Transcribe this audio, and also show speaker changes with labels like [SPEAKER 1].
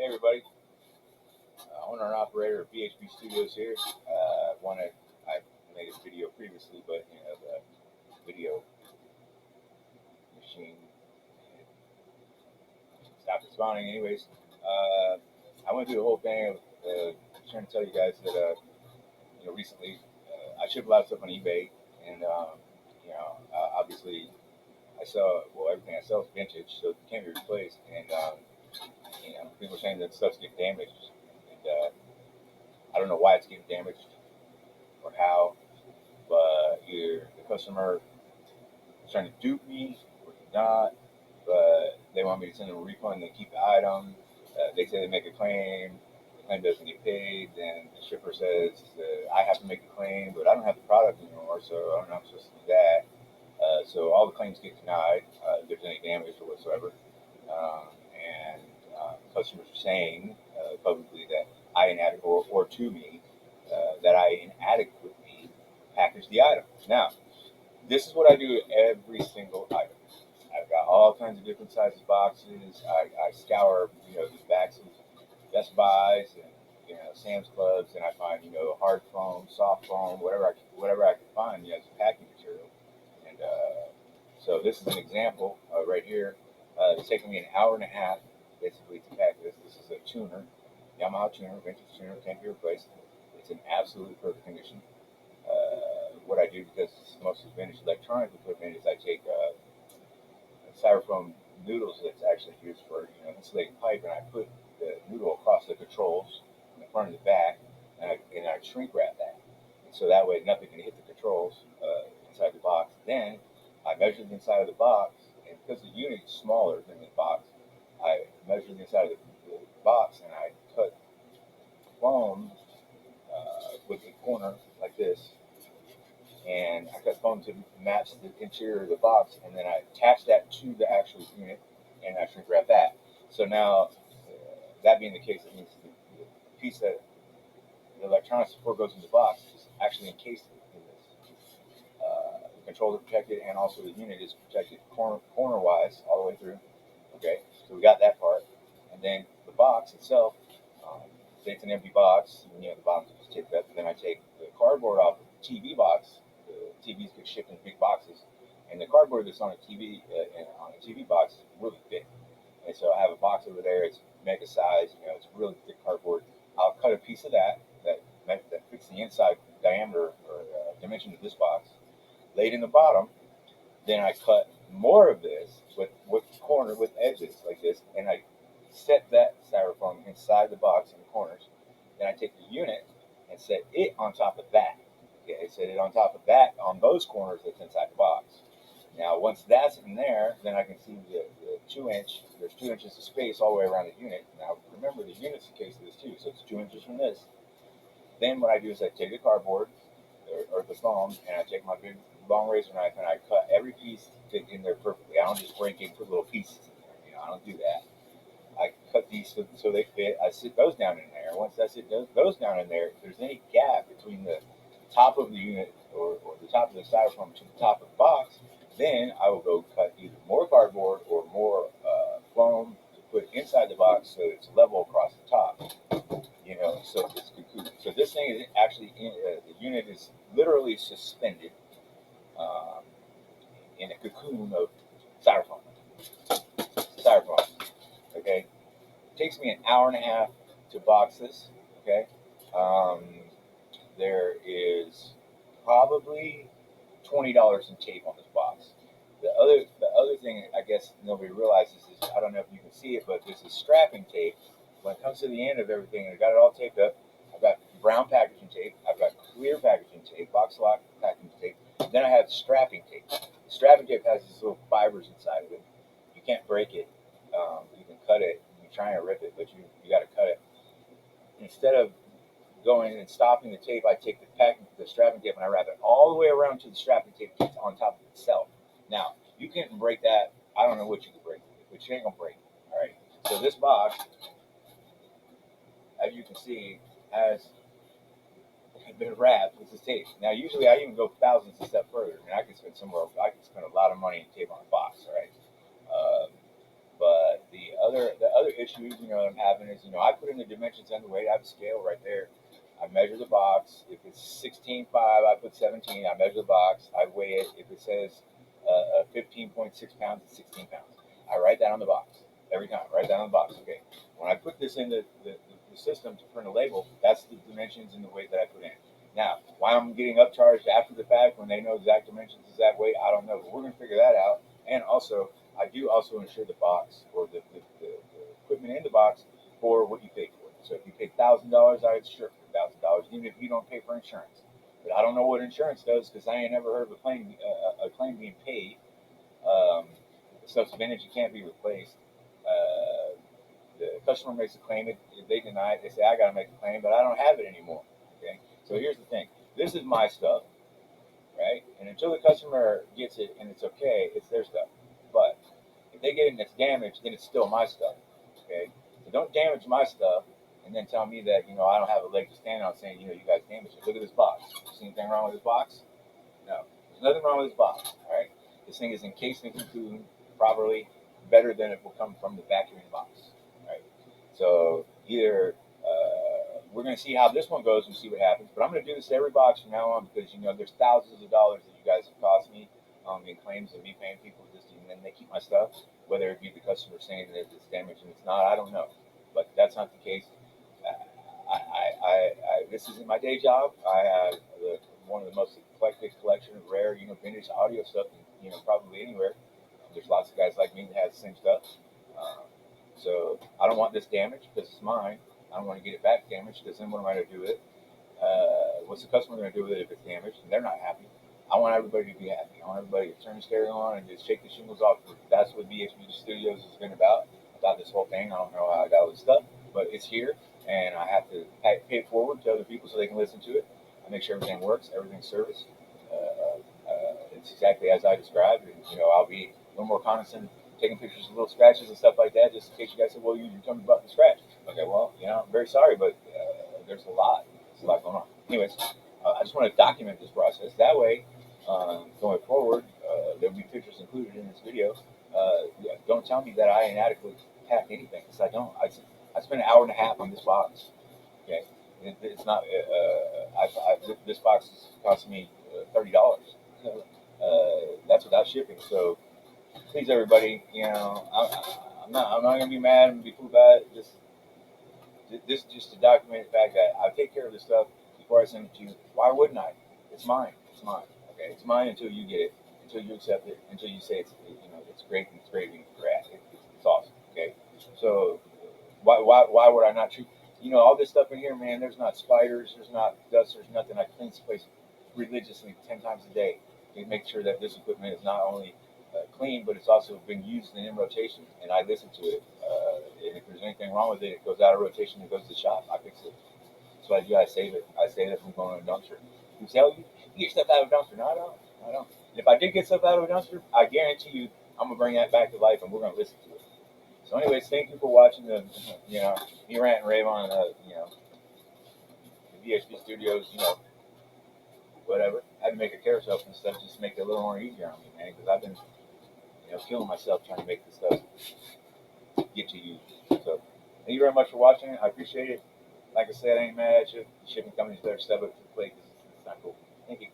[SPEAKER 1] Hey everybody, owner and operator of BHB Studios here. I made a video previously, but the video machine stopped responding. Anyways, I went through the whole thing of trying to tell you guys that recently I ship a lot of stuff on eBay, and obviously I sell everything I sell is vintage, so it can't be replaced, and people are saying that stuff's getting damaged, and I don't know why it's getting damaged or how, but either the customer is trying to dupe me or not, but they want me to send them a refund and keep the item. They say they make a claim, the claim doesn't get paid, then the shipper says I have to make a claim, but I don't have the product anymore, so I don't know how I'm supposed to do that. So all the claims get denied if there's any damage or whatsoever. And customers are saying publicly that I inadequately, or to me, that I inadequately package the item. Now, this is what I do with every single item. I've got all kinds of different sizes boxes. I scour, the backs of Best Buys and Sam's Clubs, and I find hard foam, soft foam, whatever I can find as packing material. And so this is an example right here. It's taken me an hour and a half basically to pack this. This is a tuner, Yamaha tuner, vintage tuner, can't be replaced. It's in absolutely perfect condition. What I do, because it's mostly vintage electronic equipment, is I take styrofoam noodles that's actually used for insulating pipe, and I put the noodle across the controls in the front and the back, and I shrink wrap that, and so that way nothing can hit the controls inside the box. Then I measure the inside of the box, and because the unit is smaller than the box, I measure the inside of the box, and I cut foam with the corner like this, and I cut foam to match the interior of the box, and then I attach that to the actual unit, and I shrink wrap that. So now, that being the case, it means the piece that the electronics before goes in the box is actually encased in this. The controls are protected, and also the unit is protected corner-wise all the way through. Okay, so we got that part, and then the box itself. Say it's an empty box, and the bottom's just taped up. And then I take the cardboard off of the TV box. The TVs get shipped in big boxes, and the cardboard that's on a TV on a TV box is really thick. And so I have a box over there. It's mega size. It's really thick cardboard. I'll cut a piece of that fits the inside diameter or dimension of this box. Lay it in the bottom. Then I cut more of this with corner with edges like this, and I set that styrofoam inside the box in the corners. Then I take the unit and set it on top of that. Okay, set it on top of that on those corners that's inside the box. Now, once that's in there, then I can see the 2-inch. There's 2 inches of space all the way around the unit. Now, remember the unit's the case of this too, so it's 2 inches from this. Then what I do is I take the cardboard or the foam, and I take my big long razor knife and I cut every piece to fit in there perfectly. I don't just break it and put little pieces in there. I don't do that. I cut these so they fit. I sit those down in there. Once I sit those down in there, if there's any gap between the top of the unit or the top of the styrofoam to the top of the box, then I will go cut either more cardboard or more foam to put inside the box so it's level across the top. So it's cocoon. So this thing is actually the unit is literally suspended um, in a cocoon of styrofoam. Styrofoam. Okay. It takes me an hour and a half to box this. Okay. Um, there is probably $20 in tape on this box. The other thing I guess nobody realizes is, I don't know if you can see it, but this is strapping tape. When it comes to the end of everything, I got it all taped up. I've got brown packaging tape. I've got clear packaging tape, box lock packaging tape. Then I have strapping tape. Strapping tape has these little fibers inside of it. You can't break it. You can cut it. You can try and rip it, but you got to cut it. Instead of going and stopping the tape, I take the strapping tape, and I wrap it all the way around to the strapping tape on top of itself. Now, you can't break that. I don't know what you can break, but you ain't gonna break. All right. So this box, as you can see, has been wrapped with this tape. Now, usually I even go thousands of steps further. I mean, I could spend a lot of money in tape on a box. All right. But the other other issues, that I'm having is, I put in the dimensions and the weight. I have a scale right there. I measure the box. If it's 16.5, I put 17. I measure the box. I weigh it. If it says 15.6 pounds, it's 16 pounds. I write that on the box every time. Write that on the box. Okay. When I put this in the system to print a label, that's the dimensions and the weight that I put in. Now, why I'm getting upcharged after the fact when they know exact dimensions, exact weight, I don't know. But we're going to figure that out. And also, I do also insure the box or the equipment in the box for what you paid for it. So if you paid $1,000, I insure it for $1,000, even if you don't pay for insurance. But I don't know what insurance does because I ain't never heard of a claim being paid. Um, Stuff's vintage, it can't be replaced. The customer makes a claim, if they deny it, they say I got to make a claim, but I don't have it anymore. Okay, so here's the thing: this is my stuff, right? And until the customer gets it and it's okay, it's their stuff. But if they get it and it's damaged, then it's still my stuff. Okay, so don't damage my stuff and then tell me that I don't have a leg to stand on, saying you guys damaged it. Look at this box. See anything wrong with this box? No, there's nothing wrong with this box. All right, this thing is encased in cocoon properly, better than it will come from the vacuum box. Right. So either we're going to see how this one goes and see what happens. But I'm going to do this to every box from now on because there's thousands of dollars that you guys have cost me in claims of me paying people just and then they keep my stuff. Whether it be the customer saying that it's damaged and it's not, I don't know. But that's not the case. This isn't my day job. I have one of the most eclectic collection of rare, vintage audio stuff, probably anywhere. There's lots of guys like me that have the same stuff. Um, so I don't want this damaged because it's mine. I don't want to get it back damaged because then what am I going to do with it? What's the customer going to do with it if it's damaged and they're not happy? I want everybody to be happy. I want everybody to turn the stereo on and just shake the shingles off. That's what VHB Studios has been about this whole thing. I don't know how I got all this stuff, but it's here, and I have to pay it forward to other people so they can listen to it. I make sure everything works, everything's serviced. It's exactly as I described, and I'll be a little more cognizant, taking pictures of little scratches and stuff like that, just in case you guys say, "Well, you told me about the scratch." Okay, well, I'm very sorry, but there's a lot. There's a lot going on. Anyways, I just want to document this process. That way, going forward, there'll be pictures included in this video. Yeah, don't tell me that I inadequately packed anything, because I don't. I spent an hour and a half on this box. Okay, it's not. This box is costing me $30. That's without shipping. So please, everybody, I'm not gonna be mad and be cool about it. This just to document the fact that I take care of this stuff before I send it to you. Why wouldn't I? It's mine. It's mine. Okay, it's mine until you get it, until you accept it, until you say it's great and it's great and it's rad. It's awesome. Okay, so why would I not treat all this stuff in here, man? There's not spiders, there's not dust, there's nothing. I clean this place religiously 10 times a day to make sure that this equipment is not only clean, but it's also been used and in rotation, and I listen to it. And if there's anything wrong with it, it goes out of rotation and goes to the shop. I fix it. So I do. I save it. I save it from going to a dumpster. You say, "Oh, you get stuff out of a dumpster." No, I don't. I don't. And if I did get stuff out of a dumpster, I guarantee you, I'm gonna bring that back to life, and we're gonna listen to it. So, anyways, thank you for watching me rant and rave on the VHB Studios, whatever. I had to make a carousel and stuff just to make it a little more easier on me, man, because I've been killing myself trying to make this stuff get to you. So, thank you very much for watching. I appreciate it. Like I said, I ain't mad at you. The shipping companies better step up to the plate because it's not cool. Thank you.